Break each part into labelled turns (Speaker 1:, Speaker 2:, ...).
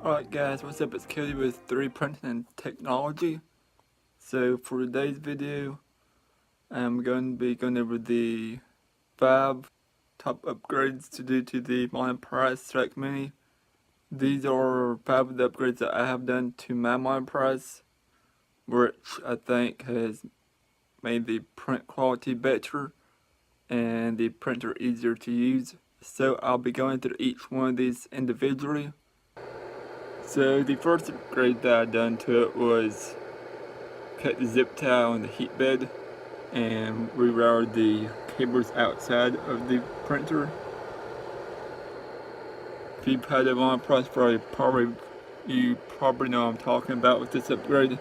Speaker 1: Alright guys, what's up? It's Cody with 3D Printing and Technology. So for today's video, I'm going to be going over the 5 top upgrades to do to the Monoprice Select Mini. These are 5 of the upgrades that I have done to my Monoprice, which I think has made the print quality better and the printer easier to use. So I'll be going through each one of these individually. So the first upgrade that I done to it was cut the zip tie on the heat bed and rerouted the cables outside of the printer. If you've had a Monoprice, you probably know what I'm talking about with this upgrade.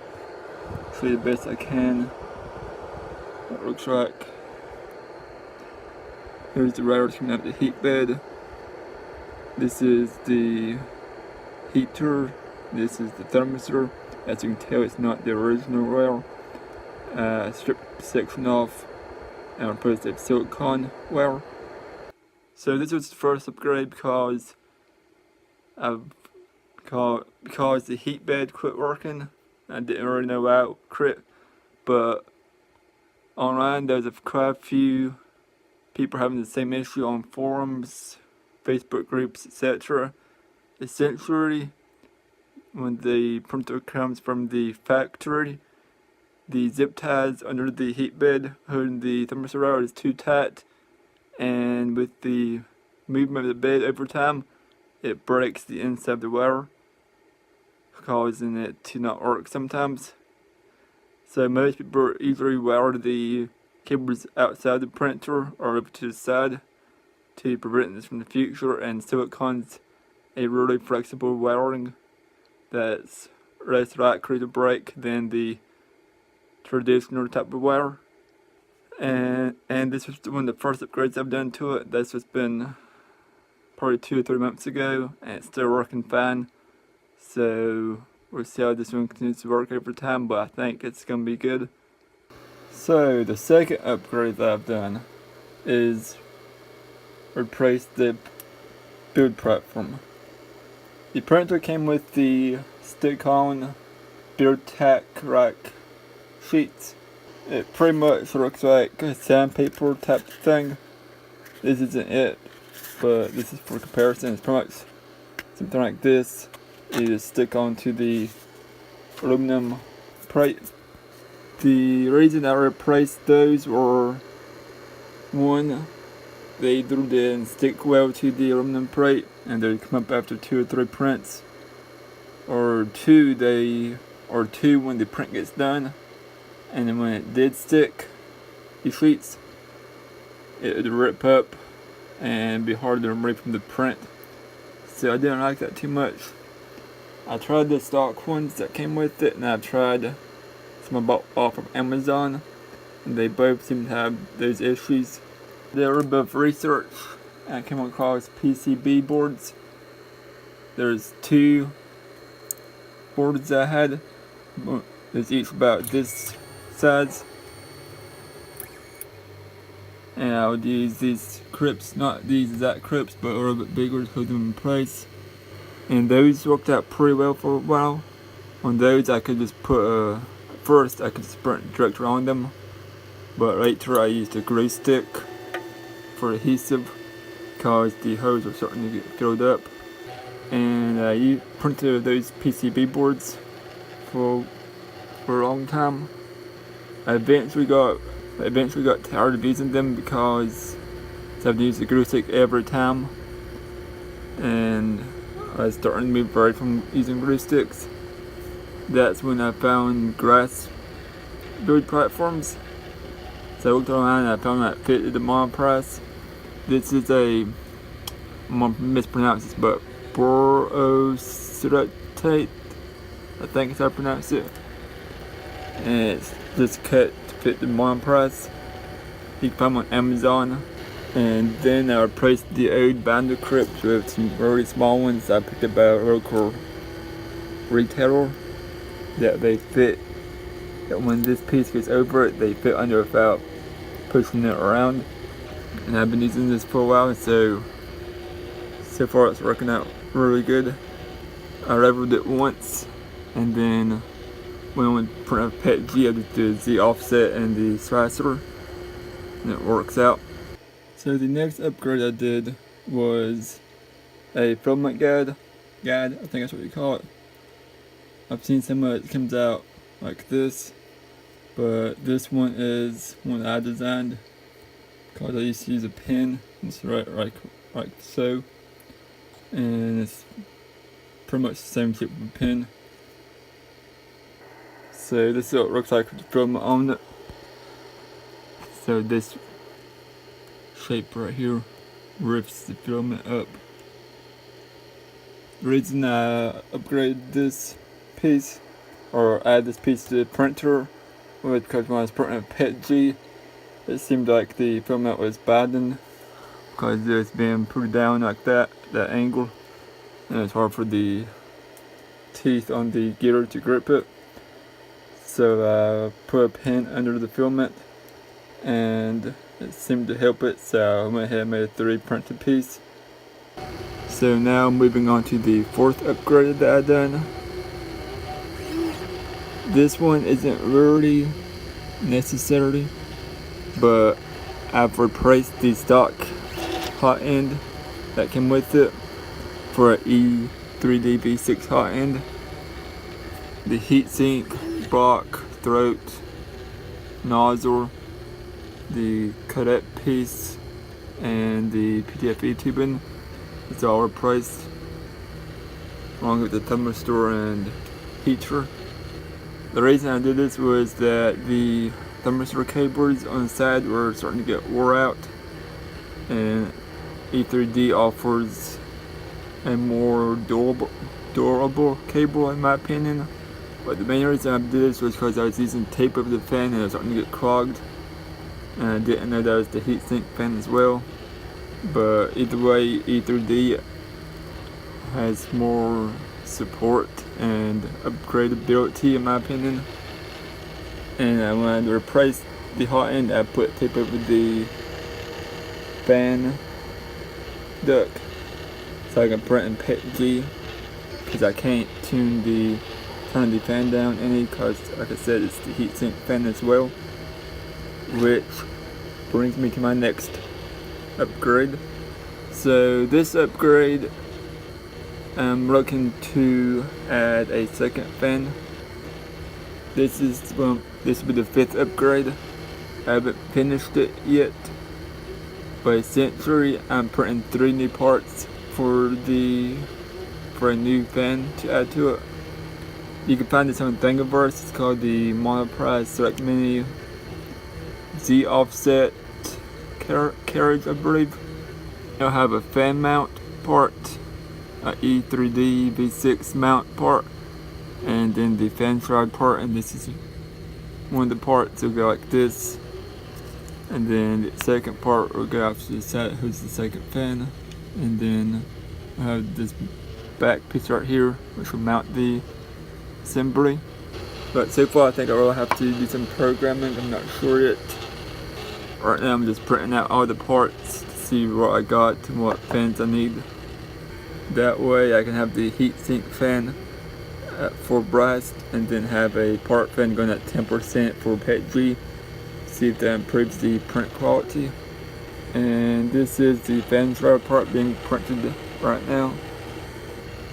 Speaker 1: Show you the best I can what it looks like. Here's the routers coming out of the heat bed. This is the heater. This is the thermistor. As you can tell, it's not the original rail. Stripped the section off and replaced it with silicone wire. So this was the first upgrade because the heat bed quit working. I didn't really know why it quit, but online there's quite a few people having the same issue on forums, Facebook groups, etc. Essentially, when the printer comes from the factory, the zip ties under the heat bed holding the thermistor router is too tight, and with the movement of the bed over time, it breaks the inside of the wire, causing it to not work sometimes. So most people easily wire the cables outside the printer or over to the side to prevent this from the future, and silicone's a really flexible wiring that's less likely to break than the traditional type of wire. And this was one of the first upgrades I've done to it. This has been probably 2 or 3 months ago, and it's still working fine. So we'll see how this one continues to work over time, but I think it's going to be good. So the second upgrade that I've done is replace the build platform. The printer came with the stick-on build tack rack sheets. It pretty much looks like a sandpaper type thing. This isn't it, but this is for comparison. It's pretty much something like this. You just stick onto the aluminum plate. The reason I replaced those were, one, they didn't stick well to the aluminum plate and they come up after 2 or 3 prints, or two, when the print gets done and then when it did stick the sheets, it would rip up and be hard to remove from the print. So I didn't like that too much. I tried the stock ones that came with it, and I tried some I bought off of Amazon, and they both seem to have those issues. Did a little bit of research and I came across PCB boards. There's 2 boards I had. There's each about this size. And I would use these clips, not these exact clips, but a little bit bigger to hold them in place. And those worked out pretty well for a while. On those I could just put first I could just print direct around them, but later I used a glue stick for adhesive because the holes were starting to get filled up. And I printed those PCB boards for a long time. I eventually got tired of using them because I have to use the glue stick every time, and I was starting to move away from using glue sticks. That's when I found grass build platforms. So I looked online and I found that fitted the Monoprice. This is I'm gonna mispronounce this, but borosilicate, I think is how I pronounce it. And it's just cut to fit the Monoprice. You can find them on Amazon. And then I replaced the old binder clips with some really small ones I picked up at a local retailer that they fit, that when this piece goes over it, they fit under without pushing it around. And I've been using this for a while, so far it's working out really good. I leveled it once, and then when I want to print a pet G, I just do the Z offset and the slicer, and it works out. So the next upgrade I did was a filament guide, I think that's what you call it. I've seen some of it comes out like this, but this one is one I designed because I used to use a pen. It's right so, and it's pretty much the same shape of a pen. So this is what it looks like with the filament on it. So this shape right here rips the filament up. The reason I upgraded this piece, or add this piece to the printer, was because when I was printing a pet G, it seemed like the filament was binding because it was being put down like that angle, and it's hard for the teeth on the gear to grip it. So I put a pin under the filament, and it seemed to help it, so I went ahead and made a 3D printed piece. So now moving on to the fourth upgrade that I done. This one isn't really necessary, but I've replaced the stock hot end that came with it for an E3D V6 hot end. The heatsink, block, throat, nozzle, the cadet piece, and the PTFE tubing. It's all replaced, along with the thermistor and heater. The reason I did this was that the thermistor cables on the side were starting to get wore out, and E3D offers a more durable cable in my opinion. But the main reason I did this was because I was using tape over the fan and it was starting to get clogged, and I didn't know that was the heatsink fan as well. But either way, E3D has more support and upgradability in my opinion. And when I replaced the hot end, I put tape over the fan duct so I can print in pet G, because I can't turn the fan down any, because like I said, it's the heatsink fan as well. Which brings me to my next upgrade. So this upgrade, I'm looking to add a second fan. This will be the fifth upgrade. I haven't finished it yet, but essentially I'm printing 3 new parts for a new fan to add to it. You can find this on Thingiverse. It's called the Monoprice Select Mini Z offset carriage, I believe. I'll have a fan mount part, a E3D V6 mount part, and then the fan shroud part, and this is one of the parts. Will go like this, and then the second part will go off to the side, who's the second fan, and then I have this back piece right here which will mount the assembly. But so far I think I will have to do some programming, I'm not sure yet. Right now I'm just printing out all the parts to see what I got and what fans I need. That way I can have the heatsink fan at full blast, and then have a part fan going at 10% for pet G. See if that improves the print quality. And this is the fan shroud part being printed right now.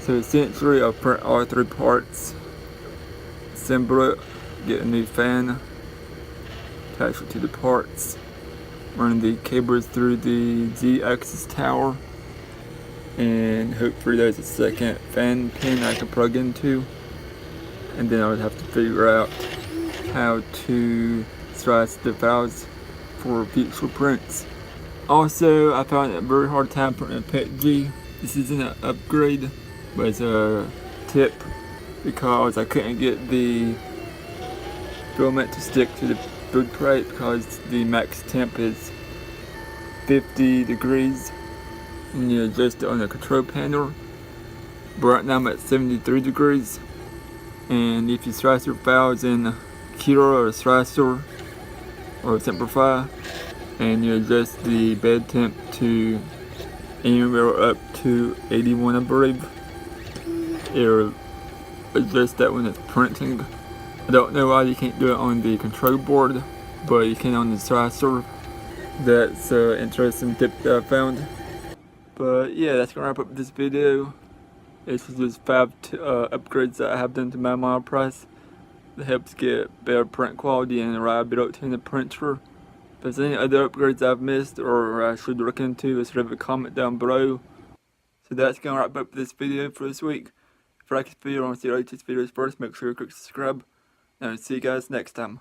Speaker 1: So essentially I'll print all 3 parts, assemble it, get a new fan, attach it to the parts, run the cables through the Z-axis tower, and hopefully there's a second fan pin I can plug into. And then I would have to figure out how to slice the files for future prints. Also, I found it a very hard time printing a pet G. This isn't an upgrade, but it's a tip, because I couldn't get the filament to stick to the food plate because the max temp is 50 degrees and you adjust it on the control panel. But right now I'm at 73 degrees, and if you slice your files in Cure or Slicer or Simplify, and you adjust the bed temp to anywhere up to 81 I believe, it'll adjust that when it's printing. I don't know why you can't do it on the control board, but you can on the slicer. That's an interesting tip that I found. But yeah, that's gonna wrap up this video. This is just 5 upgrades that I have done to my Monoprice that helps get better print quality and reliability in the printer. If there's any other upgrades I've missed or I should look into, just leave a comment down below. So that's gonna wrap up this video for this week. If you like this video and want to see the latest videos first, make sure you click subscribe. And I'll see you guys next time.